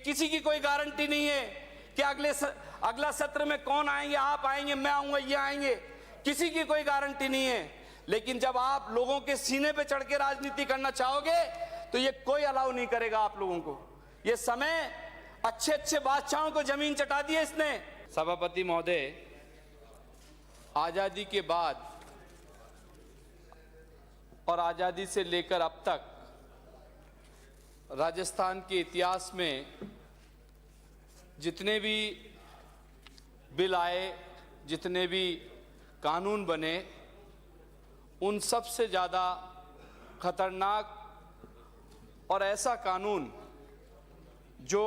किसी की कोई गारंटी नहीं है कि अगला सत्र में कौन आएंगे, आप आएंगे, मैं आऊंगा, ये आएंगे, किसी की कोई गारंटी नहीं है। लेकिन जब आप लोगों के सीने पे चढ़ के राजनीति करना चाहोगे तो ये कोई अलाउ नहीं करेगा आप लोगों को। ये समय अच्छे अच्छे बादशाहों को जमीन चटा दी है इसने। सभापति महोदय, आजादी के बाद और आजादी से लेकर अब तक राजस्थान के इतिहास में जितने भी बिल आए, जितने भी कानून बने, उन सब से ज़्यादा खतरनाक और ऐसा कानून जो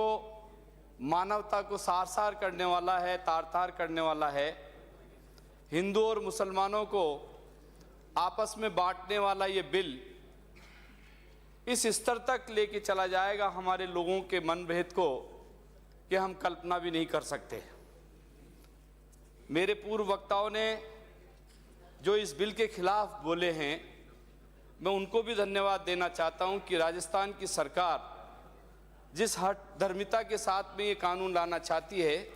मानवता को सार सार करने वाला है, तार तार करने वाला है, हिंदू और मुसलमानों को आपस में बांटने वाला ये बिल इस स्तर तक लेके चला जाएगा हमारे लोगों के मनभेद को कि हम कल्पना भी नहीं कर सकते। मेरे पूर्व वक्ताओं ने जो इस बिल के खिलाफ बोले हैं, मैं उनको भी धन्यवाद देना चाहता हूं कि राजस्थान की सरकार जिस हठ धर्मिता के साथ में ये कानून लाना चाहती है,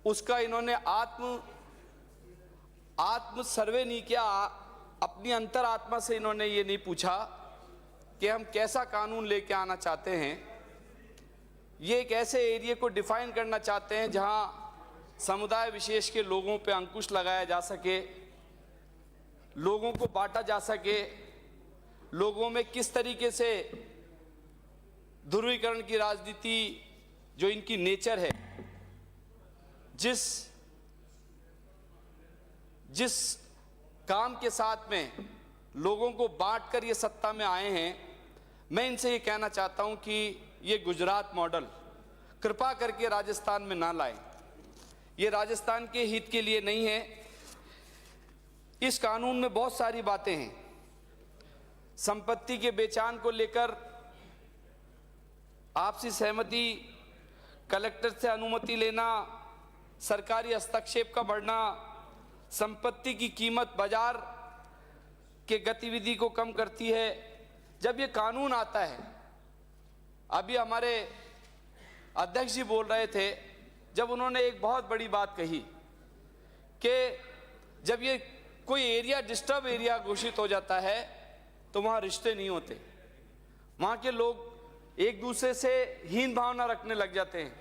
उसका इन्होंने आत्म सर्वे नहीं किया। अपनी अंतरात्मा से इन्होंने ये नहीं पूछा कि हम कैसा कानून लेके आना चाहते हैं। ये एक ऐसे एरिया को डिफाइन करना चाहते हैं जहां समुदाय विशेष के लोगों पे अंकुश लगाया जा सके, लोगों को बांटा जा सके, लोगों में किस तरीके से ध्रुवीकरण की राजनीति जो इनकी नेचर है, जिस काम के साथ में लोगों को बांटकर ये सत्ता में आए हैं, मैं इनसे ये कहना चाहता हूं कि ये गुजरात मॉडल कृपा करके राजस्थान में ना लाएं। ये राजस्थान के हित के लिए नहीं है। इस कानून में बहुत सारी बातें हैं। संपत्ति के बेचान को लेकर आपसी सहमति, कलेक्टर से अनुमति लेना, सरकारी हस्तक्षेप का बढ़ना, संपत्ति की कीमत बाजार के गतिविधि को कम करती है। जब ये कानून आता है, अभी हमारे अध्यक्ष जी बोल रहे थे, जब उन्होंने एक बहुत बड़ी बात कही कि जब ये कोई एरिया डिस्टर्ब एरिया घोषित हो जाता है तो वहाँ रिश्ते नहीं होते, वहाँ के लोग एक दूसरे से हीन भावना रखने लग जाते हैं।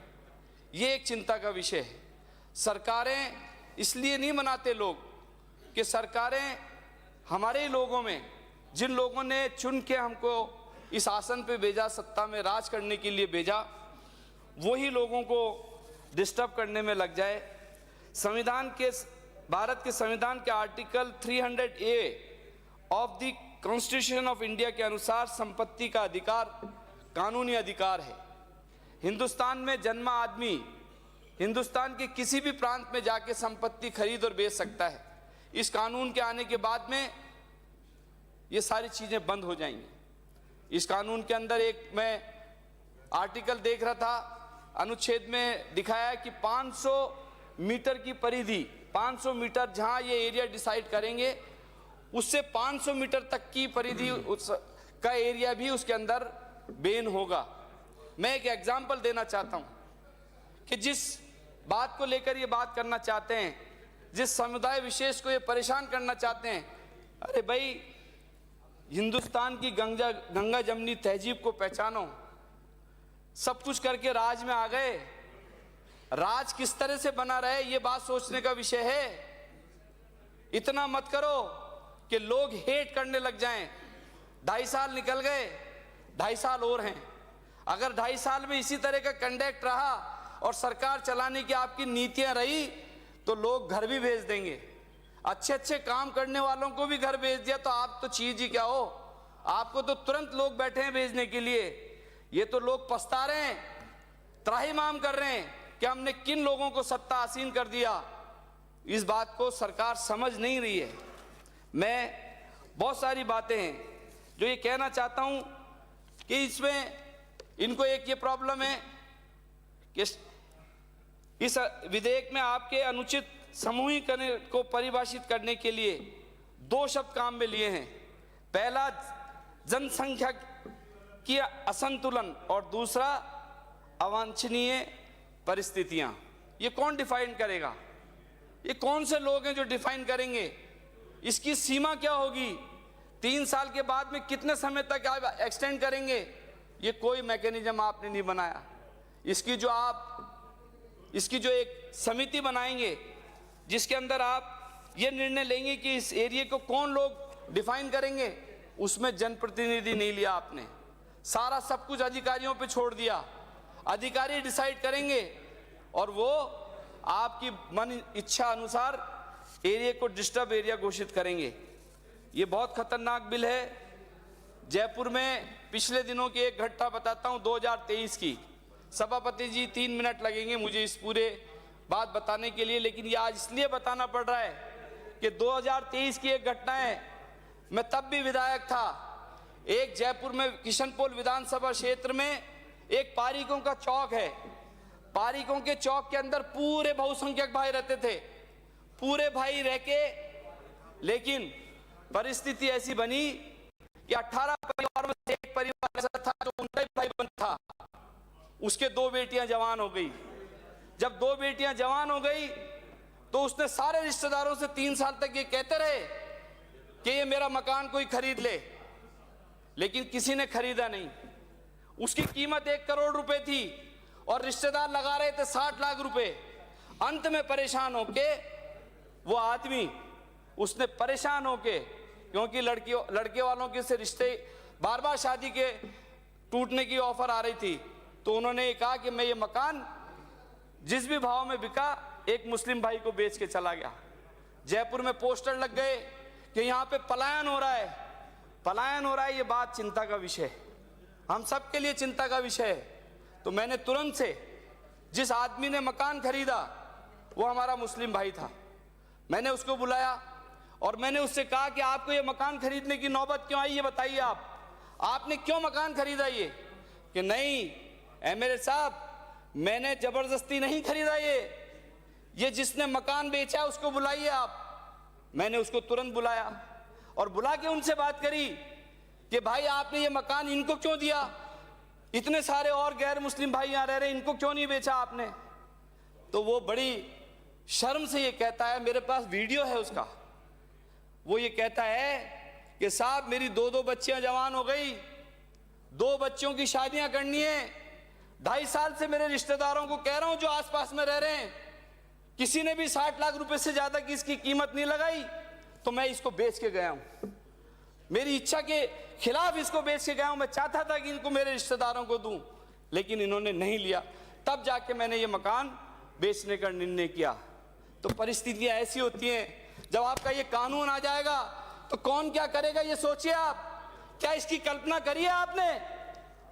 ये एक चिंता का विषय है। सरकारें इसलिए नहीं मनाते लोग कि सरकारें हमारे ही लोगों में, जिन लोगों ने चुन के हमको इस आसन पे भेजा, सत्ता में राज करने के लिए भेजा, वही लोगों को डिस्टर्ब करने में लग जाए। भारत के संविधान के article 300A of the constitution of India के अनुसार संपत्ति का अधिकार कानूनी अधिकार है। हिंदुस्तान में जन्मा आदमी हिंदुस्तान के किसी भी प्रांत में जाके संपत्ति खरीद और बेच सकता है। इस कानून के आने के बाद में ये सारी चीजें बंद हो जाएंगी। इस कानून के अंदर एक मैं आर्टिकल देख रहा था, अनुच्छेद में दिखाया कि 500 मीटर की परिधि, 500 मीटर जहां ये एरिया डिसाइड करेंगे, उससे 500 मीटर तक की परिधि का एरिया भी उसके अंदर बैन होगा। मैं एक एग्जांपल देना चाहता हूं कि जिस बात को लेकर ये बात करना चाहते हैं, जिस समुदाय विशेष को ये परेशान करना चाहते हैं, अरे भाई, हिंदुस्तान की गंगा जमनी तहजीब को पहचानो। सब कुछ करके राज में आ गए, राज किस तरह से बना रहे ये बात सोचने का विषय है। इतना मत करो कि लोग हेट करने लग जाएं। 2.5 साल निकल गए, 2.5 साल और हैं। अगर 2.5 साल में इसी तरह का कंडक्ट रहा और सरकार चलाने की आपकी नीतियां रही तो लोग घर भी भेज देंगे। अच्छे अच्छे काम करने वालों को भी घर भेज दिया तो आप तो चीज ही क्या हो, आपको तो तुरंत लोग बैठे हैं भेजने के लिए। ये तो लोग पछता रहे हैं, त्राहिमाम कर रहे हैं कि हमने किन लोगों को सत्ता आसीन कर दिया। इस बात को सरकार समझ नहीं रही है। मैं बहुत सारी बातें हैं जो ये कहना चाहता हूं कि इसमें इनको एक ये प्रॉब्लम है कि इस विधेयक में आपके अनुचित समूहीकरण को परिभाषित करने के लिए 2 शब्द काम में लिए हैं। पहला जनसंख्या की असंतुलन और दूसरा अवांछनीय परिस्थितियां, ये कौन डिफाइन करेगा? ये कौन से लोग हैं जो डिफाइन करेंगे? इसकी सीमा क्या होगी? 3 साल के बाद में कितने समय तक आप एक्सटेंड करेंगे? ये कोई मैकेनिज्म आपने नहीं बनाया। इसकी जो एक समिति बनाएंगे जिसके अंदर आप ये निर्णय लेंगे कि इस एरिया को कौन लोग डिफाइन करेंगे, उसमें जनप्रतिनिधि नहीं लिया आपने। सारा सब कुछ अधिकारियों पे छोड़ दिया। अधिकारी डिसाइड करेंगे और वो आपकी मन इच्छा अनुसार एरिया को डिस्टर्ब एरिया घोषित करेंगे। ये बहुत खतरनाक बिल है। जयपुर में पिछले दिनों की एक घटना बताता हूं, 2023 की। सभापति जी 3 मिनट लगेंगे मुझे इस पूरे बात बताने के लिए, लेकिन ये आज इसलिए बताना पड़ रहा है कि 2023 की एक घटना है। मैं तब भी विधायक था। एक जयपुर में किशनपोल विधानसभा क्षेत्र में एक पारीकों का चौक है। पारीकों के चौक के अंदर पूरे बहुसंख्यक भाई रहते थे, पूरे भाई रह के, लेकिन परिस्थिति ऐसी बनी कि 18 परिवारों में से एक परिवार ऐसा था जो उनका ही भाई बंद था। उसके 2 बेटियां जवान हो गई। जब 2 बेटियां जवान हो गई तो उसने सारे रिश्तेदारों से 3 साल तक ये कहते रहे कि ये मेरा मकान कोई खरीद ले, लेकिन किसी ने खरीदा नहीं। उसकी कीमत 1 करोड़ रुपए थी और रिश्तेदार लगा रहे थे 60 लाख रुपए। अंत में परेशान होके वो आदमी, उसने परेशान होके, क्योंकि लड़के वालों के से रिश्ते बार बार शादी के टूटने की ऑफर आ रही थी, तो उन्होंने ये कहा कि मैं ये मकान जिस भी भाव में बिका एक मुस्लिम भाई को बेच के चला गया। जयपुर में पोस्टर लग गए कि यहाँ पे पलायन हो रहा है, पलायन हो रहा है। ये बात चिंता का विषय है, हम सब के लिए चिंता का विषय है। तो मैंने तुरंत से, जिस आदमी ने मकान खरीदा वो हमारा मुस्लिम भाई था, मैंने उसको बुलाया और मैंने उससे कहा कि आपको ये मकान खरीदने की नौबत क्यों आई, ये बताइए आपने क्यों मकान खरीदा? ये कि नहीं एमएलए साहब, मैंने जबरदस्ती नहीं खरीदा, ये जिसने मकान बेचा उसको बुलाइए आप। मैंने उसको तुरंत बुलाया और बुला के उनसे बात करी कि भाई आपने ये मकान इनको क्यों दिया? इतने सारे और गैर मुस्लिम भाई यहाँ रह रहे, इनको क्यों नहीं बेचा आपने? तो वो बड़ी शर्म से ये कहता है, मेरे पास वीडियो है उसका, वो ये कहता है कि साहब मेरी 2 बच्चियां जवान हो गई, 2 बच्चों की शादियां करनी है, 2.5 साल से मेरे रिश्तेदारों को कह रहा हूं जो आसपास में रह रहे हैं, किसी ने भी 60 लाख रुपए से ज्यादा की इसकी कीमत नहीं लगाई, तो मैं इसको बेच के गया हूं। मेरी इच्छा के खिलाफ इसको बेच के गया हूं। मैं चाहता था कि इनको मेरे रिश्तेदारों को दूं, लेकिन इन्होंने नहीं लिया। तब जाके मैंने ये मकान बेचने का निर्णय किया। तो परिस्थितियां ऐसी होती हैं। जब आपका ये कानून आ जाएगा तो कौन क्या करेगा ये सोचिए आप। क्या इसकी कल्पना करिए आपने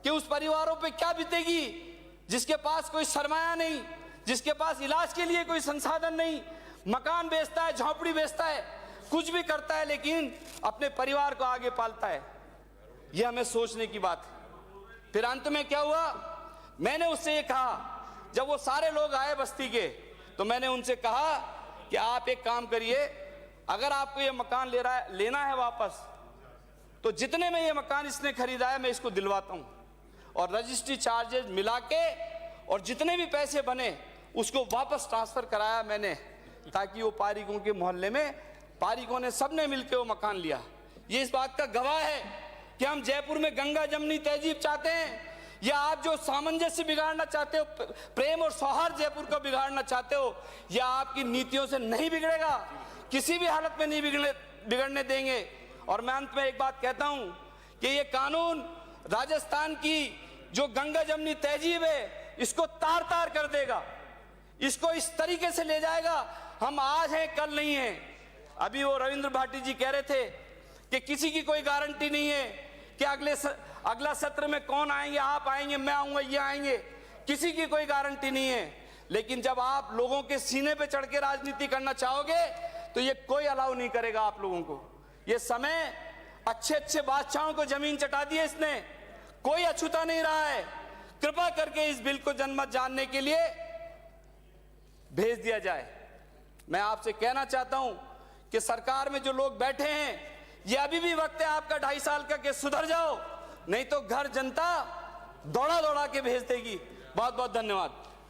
कि उस परिवारों पे क्या बीतेगी जिसके पास कोई सरमाया नहीं, जिसके पास इलाज के लिए कोई संसाधन नहीं, मकान बेचता है, झोंपड़ी बेचता है, कुछ भी करता है, लेकिन अपने परिवार को आगे पालता है। यह हमें सोचने की बात है। फिर अंत में क्या हुआ, मैंने उससे ये कहा, जब वो सारे लोग आए बस्ती के, तो मैंने उनसे कहा कि आप एक काम करिए, अगर आपको ये मकान लेना है वापस, तो जितने में ये मकान इसने खरीदा है मैं इसको दिलवाता हूं, और रजिस्ट्री चार्जेस मिला के और जितने भी पैसे बने उसको वापस ट्रांसफर कराया मैंने, ताकि वो पारिकों के मोहल्ले में पारिकों ने सबने मिलकर वो मकान लिया। ये इस बात का गवाह है कि हम जयपुर में गंगा जमनी तहजीब चाहते हैं, या आप जो सामंजस्य बिगाड़ना चाहते हो, प्रेम और सौहार्द जयपुर का बिगाड़ना चाहते हो, या आपकी नीतियों से नहीं बिगड़ेगा, किसी भी हालत में नहीं बिगड़ने देंगे। और मैं अंत में एक बात कहता हूं कि ये कानून राजस्थान की जो गंगा जमनी तहजीब है इसको तार तार कर देगा, इसको इस तरीके से ले जाएगा। हम आज हैं कल नहीं हैं। अभी वो रविंद्र भाटी जी कह रहे थे कि किसी की कोई गारंटी नहीं है कि अगला सत्र में कौन आएंगे, आप आएंगे, मैं आऊंगा, ये आएंगे, किसी की कोई गारंटी नहीं है। लेकिन जब आप लोगों के सीने पे चढ़ के राजनीति करना चाहोगे तो ये कोई अलाउ नहीं करेगा आप लोगों को। ये समय अच्छे अच्छे बादशाहों को जमीन चटा दी है इसने, कोई अछूता नहीं रहा है। कृपा करके इस बिल को जनमत जानने के लिए भेज दिया जाए। मैं आपसे कहना चाहता हूं कि सरकार में जो लोग बैठे हैं, ये अभी भी वक्त है आपका 2.5 साल का, कि सुधर जाओ, नहीं तो घर जनता दौड़ा दौड़ा के भेज देगी। बहुत बहुत धन्यवाद।